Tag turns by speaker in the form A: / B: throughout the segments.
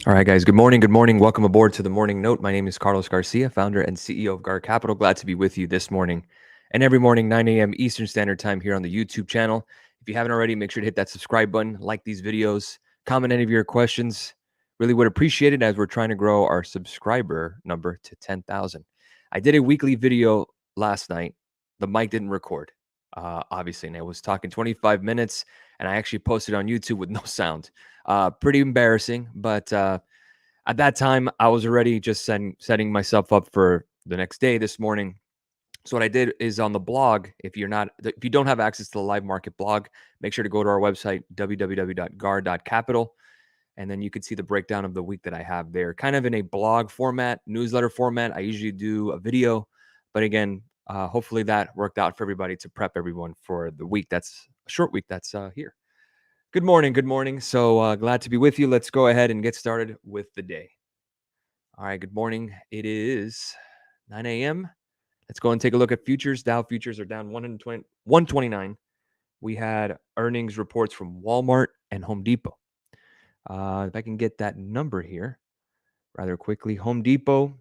A: All right, guys. Good morning. Good morning. Welcome aboard to the Morning Note. My name is Carlos Garcia, founder and CEO of Gar Capital. Glad to be with you this morning and every morning, 9 a.m. Eastern Standard Time here on the YouTube channel. If you haven't already, make sure to hit that subscribe button, like these videos, comment any of your questions. Really would appreciate it as we're trying to grow our subscriber number to 10,000. I did a weekly video last night. The mic didn't record, obviously, and I was talking 25 minutes, and I actually posted on YouTube with no sound. Pretty embarrassing, but at that time, I was already just setting myself up for the next day this morning. So what I did is on the blog, if you don't have access to the live market blog, make sure to go to our website, www.gar.capital, and then you can see the breakdown of the week that I have there, kind of in a blog format, newsletter format. I usually do a video, but again, hopefully that worked out for everybody to prep everyone for the week. That's a short week that's here. Good morning. Good morning. So glad to be with you. Let's go ahead and get started with the day. All right. Good morning. It is 9 a.m. Let's go and take a look at futures. Dow futures are down 129. We had earnings reports from Walmart and Home Depot. If I can get that number here rather quickly. Home Depot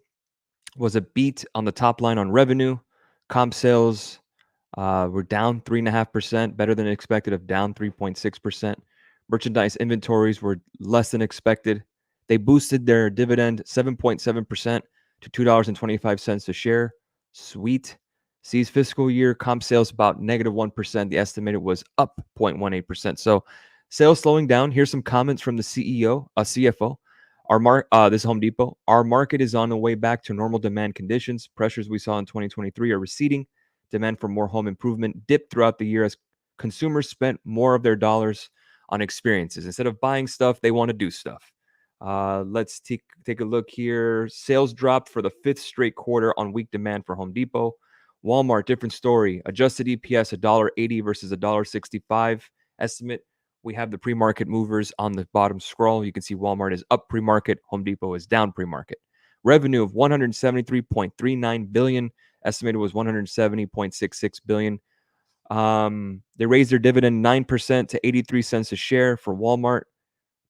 A: was a beat on the top line on revenue. Comp sales were down 3.5%, better than expected of down 3.6%. Merchandise inventories were less than expected. They boosted their dividend 7.7% to $2.25 a share. Sweet. Sees fiscal year comp sales about -1%. The estimated was up 0.18%. So sales slowing down. Here's some comments from the CFO. This is Home Depot. Our market is on the way back to normal demand conditions. Pressures we saw in 2023 are receding. Demand for more home improvement dipped throughout the year as consumers spent more of their dollars on experiences. Instead of buying stuff, they want to do stuff. Let's take a look here. Sales dropped for the fifth straight quarter on weak demand for Home Depot. Walmart, different story. Adjusted EPS $1.80 versus $1.65 estimate. We have the pre-market movers on the bottom scroll. You can see Walmart is up pre-market. Home Depot is down pre-market. Revenue of $173.39 billion. Estimated was $170.66 billion. They raised their dividend 9% to 83 cents a share for Walmart.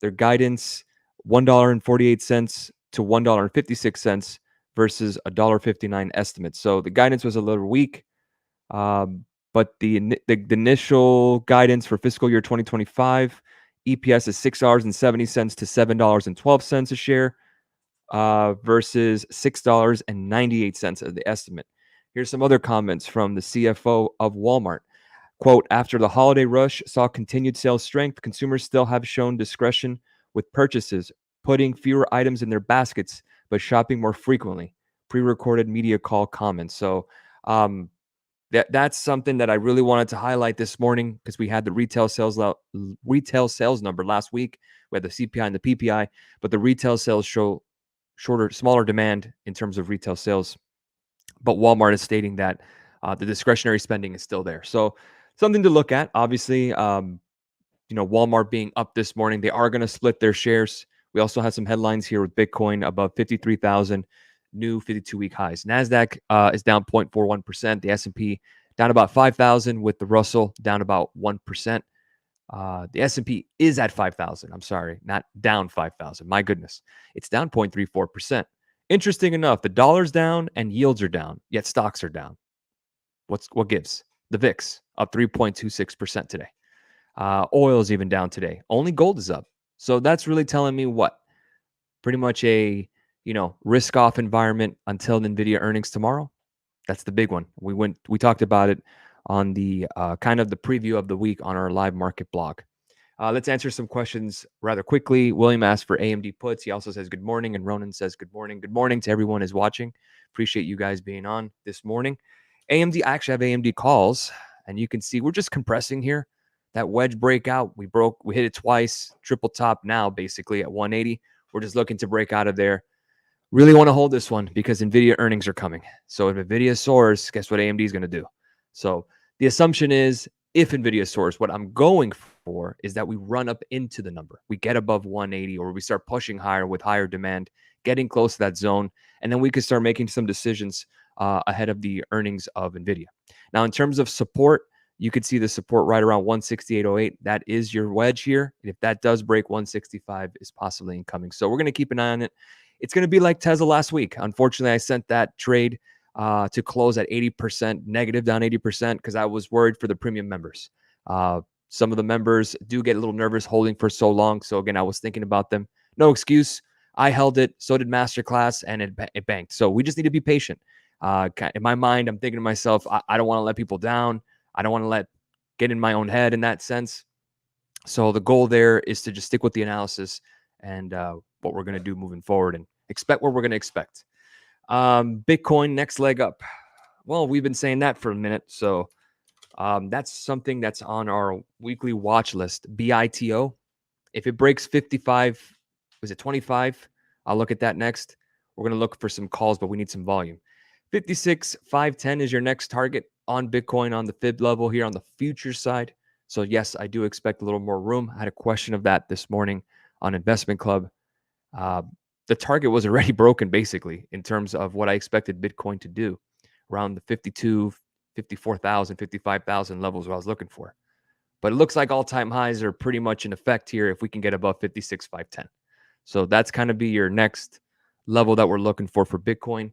A: Their guidance $1.48 to $1.56 versus $1.59 estimate. So the guidance was a little weak, but the initial guidance for fiscal year 2025 EPS is $6.70 to $7.12 a share versus $6.98 as the estimate. Here's some other comments from the CFO of Walmart. Quote, after the holiday rush saw continued sales strength, consumers still have shown discretion with purchases, putting fewer items in their baskets, but shopping more frequently. Pre-recorded media call comments. So that's something that I really wanted to highlight this morning because we had the retail sales number last week. We had the CPI and the PPI, but the retail sales show smaller demand in terms of retail sales. But Walmart is stating that the discretionary spending is still there. So something to look at. Obviously, Walmart being up this morning, they are going to split their shares. We also have some headlines here with Bitcoin above 53,000, new 52-week highs. NASDAQ is down 0.41%. The S&P down about 5,000 with the Russell down about 1%. The S&P is at 5,000. I'm sorry, not down 5,000. My goodness. It's down 0.34%. Interesting enough, the dollar's down and yields are down, yet stocks are down. What gives? The VIX up 3.26% today. Oil is even down today. Only gold is up. So that's really telling me what? Pretty much a risk-off environment until NVIDIA earnings tomorrow. That's the big one. We talked about it on the kind of the preview of the week on our live market blog. Let's answer some questions rather quickly. William asked for AMD puts. He also says good morning, and Ronan says good morning. Good morning to everyone who's watching. Appreciate you guys being on this morning. I actually have AMD calls, and you can see we're just compressing here. That wedge breakout, we hit it twice, triple top now basically at 180. We're just looking to break out of there. Really want to hold this one because NVIDIA earnings are coming. So if NVIDIA soars, guess what AMD is going to do? So the assumption is if NVIDIA soars, what I'm going for is that we run up into the number. We get above 180 or we start pushing higher with higher demand, getting close to that zone, and then we can start making some decisions ahead of the earnings of NVIDIA. Now, in terms of support, you could see the support right around 168.08. That is your wedge here. And if that does break, 165 is possibly incoming. So we're going to keep an eye on it. It's going to be like Tesla last week. Unfortunately, I sent that trade to close at 80% negative, down 80%, because I was worried for the premium members. Some of the members do get a little nervous holding for so long. So again, I was thinking about them. No excuse. I held it. So did Masterclass, and it banked. So we just need to be patient. In my mind, I'm thinking to myself, I don't want to let people down. I don't want to get in my own head in that sense. So the goal there is to just stick with the analysis and what we're going to do moving forward and expect what we're going to expect. Bitcoin, next leg up. Well, we've been saying that for a minute. So that's something that's on our weekly watch list, BITO. If it breaks 55, was it 25? I'll look at that next. We're going to look for some calls, but we need some volume. 56,510 is your next target on Bitcoin on the fib level here on the future side. So yes, I do expect a little more room. I had a question of that this morning on Investment Club. The target was already broken basically in terms of what I expected Bitcoin to do around the 52, 54,000, 55,000 levels what I was looking for. But it looks like all-time highs are pretty much in effect here if we can get above 56,510. So that's kind of be your next level that we're looking for Bitcoin.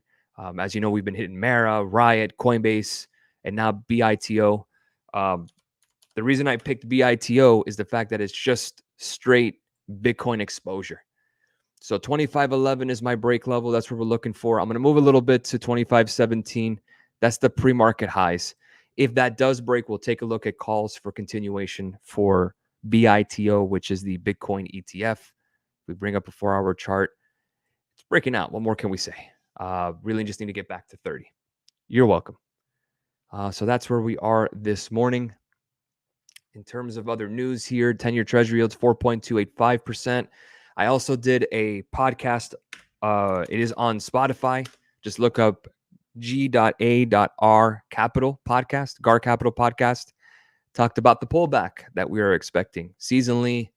A: As you know, we've been hitting Mara, Riot, Coinbase, and now BITO. The reason I picked BITO is the fact that it's just straight Bitcoin exposure. So 25.11 is my break level. That's what we're looking for. I'm going to move a little bit to 25.17. That's the pre-market highs. If that does break, we'll take a look at calls for continuation for BITO, which is the Bitcoin ETF. We bring up a 4-hour chart. It's breaking out. What more can we say? Really just need to get back to 30. You're welcome. So that's where we are this morning. In terms of other news here, 10-year Treasury yields 4.285%. I also did a podcast. It is on Spotify. Just look up G.A.R. Capital Podcast, GAR Capital Podcast. Talked about the pullback that we are expecting seasonally,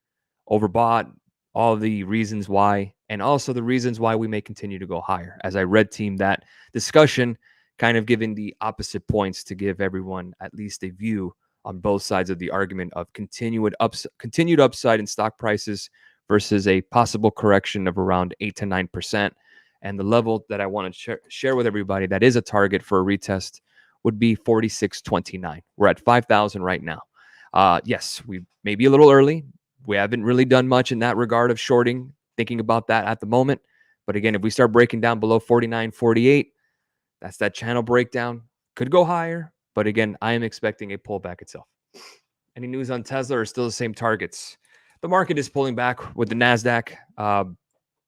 A: overbought, all the reasons why, and also the reasons why we may continue to go higher. As I red teamed that discussion, kind of giving the opposite points to give everyone at least a view on both sides of the argument of continued upside in stock prices versus a possible correction of around 8 to 9%. And the level that I want to share with everybody that is a target for a retest would be 46.29. We're at 5,000 right now. Yes, we may be a little early. We haven't really done much in that regard of shorting, thinking about that at the moment. But again, if we start breaking down below 49.48, that's that channel breakdown. Could go higher. But again, I am expecting a pullback itself. Any news on Tesla or still the same targets? The market is pulling back with the NASDAQ.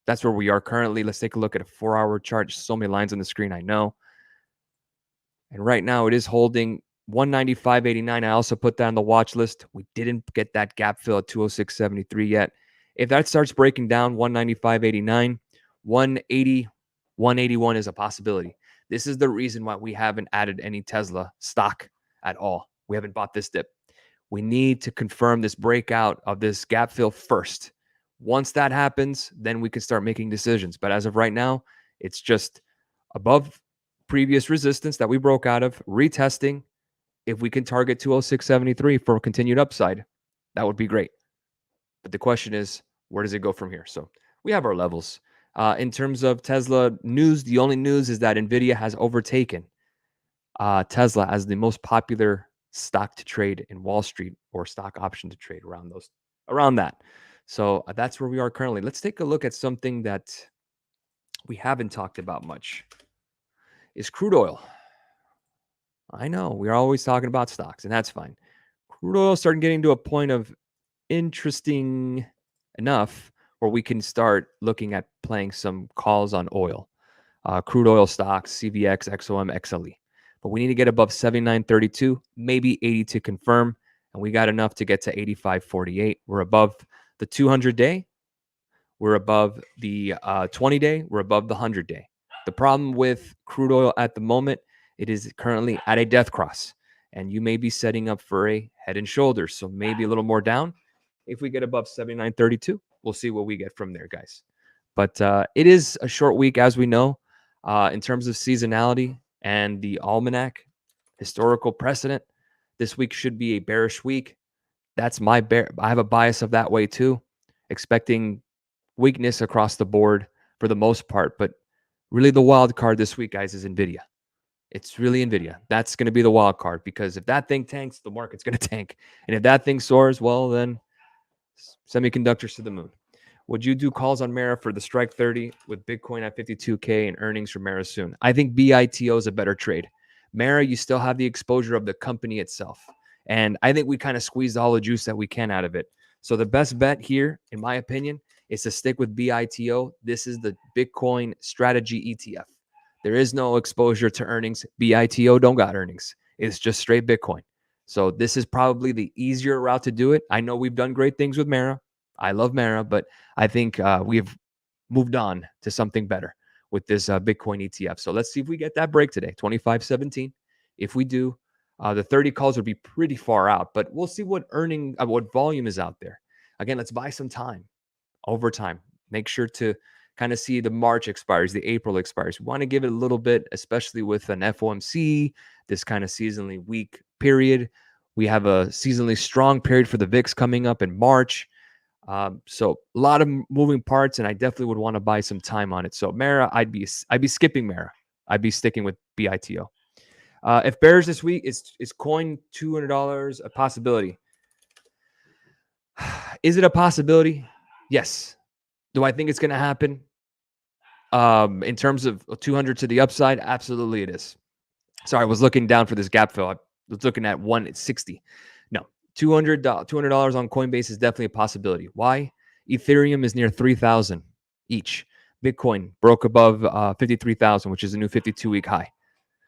A: That's where we are currently. Let's take a look at a 4-hour chart. So many lines on the screen, I know. And right now it is holding 195.89. I also put that on the watch list. We didn't get that gap fill at 206.73 yet. If that starts breaking down 195.89, 180, 181 is a possibility. This is the reason why we haven't added any Tesla stock at all. We haven't bought this dip. We need to confirm this breakout of this gap fill first. Once that happens, then we can start making decisions. But as of right now, it's just above previous resistance that we broke out of, retesting. If we can target 206.73 for continued upside, that would be great. But the question is, where does it go from here? So we have our levels. In terms of Tesla news, the only news is that NVIDIA has overtaken Tesla as the most popular stock to trade in Wall Street, or stock option to trade around that. So that's where we are currently. Let's take a look at something that we haven't talked about much. Is crude oil. I know we're always talking about stocks, and that's fine. Crude oil starting getting to a point of interesting enough where we can start looking at playing some calls on oil. Crude oil stocks, CVX, XOM, XLE. But we need to get above 79.32, maybe 80 to confirm. And we got enough to get to 85.48. We're above the 200-day. We're above the 20-day. We're above the 100-day. The problem with crude oil at the moment, it is currently at a death cross. And you may be setting up for a head and shoulders. So maybe a little more down. If we get above 79.32, we'll see what we get from there, guys. But it is a short week, as we know, in terms of seasonality and the almanac, historical precedent. This week should be a bearish week. That's my bear. I have a bias of that way too, expecting weakness across the board for the most part. But really, the wild card this week, guys, is Nvidia. It's really Nvidia. That's going to be the wild card, because if that thing tanks, the market's going to tank. And if that thing soars, well, then semiconductors to the moon. Would you do calls on Mara for the strike 30 with Bitcoin at 52K and earnings from Mara soon? I think BITO is a better trade. Mara, you still have the exposure of the company itself. And I think we kind of squeezed all the juice that we can out of it. So the best bet here, in my opinion, is to stick with BITO. This is the Bitcoin strategy ETF. There is no exposure to earnings. BITO don't got earnings. It's just straight Bitcoin. So this is probably the easier route to do it. I know we've done great things with Mara. I love Mara, but I think we've moved on to something better with this Bitcoin ETF. So let's see if we get that break today, 25.17. If we do, the 30 calls would be pretty far out, but we'll see what what volume is out there. Again, let's buy some time over time. Make sure to kind of see the March expires, the April expires. We want to give it a little bit, especially with an FOMC, this kind of seasonally weak period. We have a seasonally strong period for the VIX coming up in March. So a lot of moving parts, and I definitely would want to buy some time on it. So Mara, I'd be skipping Mara. I'd be sticking with BITO. If bears this week, is coin $200 a possibility? Is it a possibility? Yes. Do I think it's going to happen? In terms of 200 to the upside, absolutely it is. Sorry, I was looking down for this gap fill. I was looking at 160. No, $200 on Coinbase is definitely a possibility. Why? Ethereum is near 3,000 each. Bitcoin broke above 53,000, which is a new 52-week high.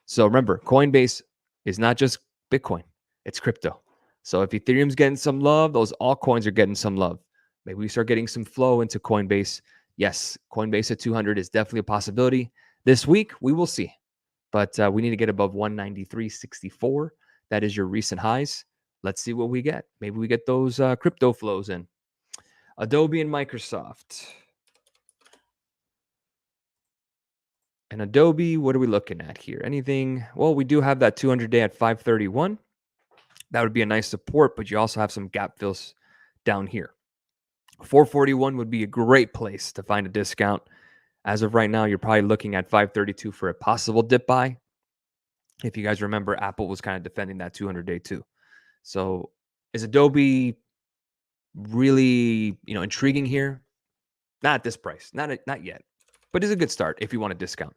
A: So remember, Coinbase is not just Bitcoin, it's crypto. So if Ethereum's getting some love, those altcoins are getting some love. Maybe we start getting some flow into Coinbase. Yes, Coinbase at 200 is definitely a possibility. This week, we will see. But we need to get above 193.64. That is your recent highs. Let's see what we get. Maybe we get those crypto flows in. Adobe and Microsoft. And Adobe, what are we looking at here? Anything? Well, we do have that 200-day at 531. That would be a nice support, but you also have some gap fills down here. 441 would be a great place to find a discount. As of right now, you're probably looking at 532 for a possible dip buy. If you guys remember, Apple was kind of defending that 200-day too. So is Adobe really, intriguing here? Not at this price, not yet, but it's a good start if you want a discount.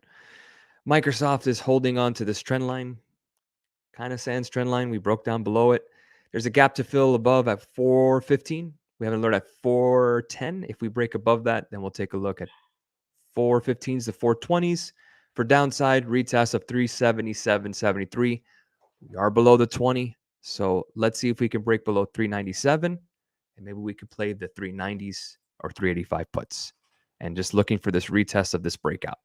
A: Microsoft is holding on to this trend line, kind of sans trend line. We broke down below it. There's a gap to fill above at 415. We have an alert at 410. If we break above that, then we'll take a look at 415s to 420s. For downside, retest of 377.73. We are below the 20. So let's see if we can break below 397. And maybe we could play the 390s or 385 puts. And just looking for this retest of this breakout.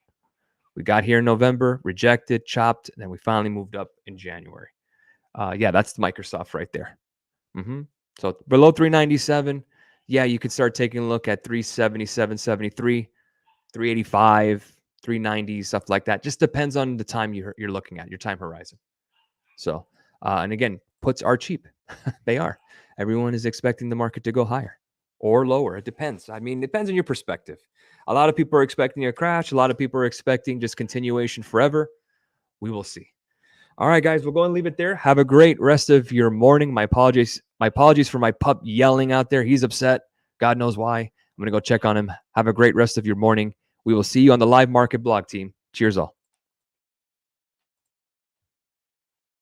A: We got here in November, rejected, chopped, and then we finally moved up in January. Yeah, that's Microsoft right there. So below 397, yeah, you could start taking a look at 377.73, 385, 390, stuff like that. Just depends on the time you're looking at, your time horizon. So, and again, puts are cheap. They are. Everyone is expecting the market to go higher or lower. It depends. I mean, it depends on your perspective. A lot of people are expecting a crash. A lot of people are expecting just continuation forever. We will see. All right, guys, we'll go and leave it there. Have a great rest of your morning. My apologies for my pup yelling out there. He's upset. God knows why. I'm going to go check on him. Have a great rest of your morning. We will see you on the Live Market Blog team. Cheers all.